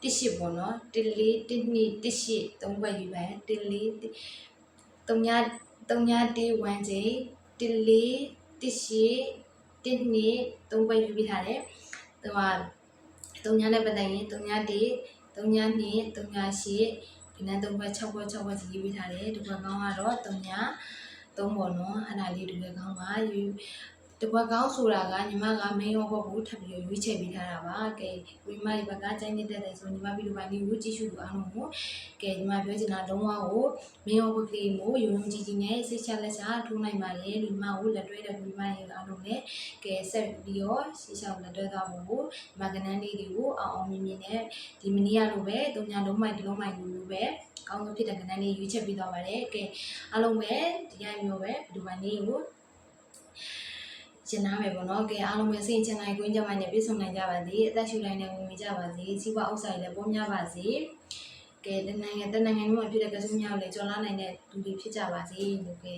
တစ်ရှိပေါ့နော်1 4 1 2 1ရှိ3ဘက်ယူပဲ1 4 3 3 1 1ချိန်1 4 1ရှိ1 2 3ဘက်ယူပြီးထားတယ်သူက3ညနဲ့ပတ်သက်ရင်3ည1 3ည2 3ညရှိဒီနေ့3ဘက်6ဘက်6ဘက်စီယူပြီးထားတယ်ဒီဘက်ကောင်းကတော့3ည3ပေါ့နော်အဲ့ဒါလေးဒီဘက်ကောင်းပါယူတကွက်ကောင်းဆိုတာကညီမက main ရောဘက်ကိုထပ်ပြီးရွေးချယ်ပေးထားတာပါကဲဝိမရဲ့ဘက်ကကျိုင်းနေတဲ့ဆိုညီမဗီဒီယိုပိုင်းလေးကိုကြည့်ရှုလို့အားလုံးကိုကဲညီမပြောချင်တာလုံးဝကို main ရောဘက်ကလေးကိုယုံကြည်ကြည်နဲ့စိတ်ချလက်ချထိုးနိုင်ပါတယ်လူမကိုလက်တွဲတဲ့ဝိမရဲ့အားလုံးနဲ့ကဲဆက်ပြီးတော့ရှေ့လျှောက်လက်တွဲသွားဖို့ကိုညီမကနန်းလေးတွေကိုအောင်မြင်မြင်နဲ့ဒီမနီရလိုပဲတုံညာလုံးမိုက်တစ်လုံးမိုက်လိုပဲကောင်းဆုံးဖြစ်တဲ့ကနန်းလေးရွေးချက်ပေးသွားပါတယ်ကဲအားလုံးပဲဒီတိုင်းမျိုးပဲဗီဒီယိုပိုင်းလေးကိုကျင်နာမယ်ပေါ့နော်ကဲအားလုံးပဲစိတ်ချမ်းသာကိုင်းကြမှာနဲ့ပြည့်စုံနိုင်ကြပါစေအသက်ရှူတိုင်းနဲ့ဝင်ကြပါစေစီးပွားဥစ္စာတွေလည်းပေါများပါစေကဲတနိုင်ငံလုံးမှာဖြစ်တဲ့ကစုများကိုလည်းကြော်လာနိုင်တဲ့လူတွေဖြစ်ကြပါစေလို့ကဲ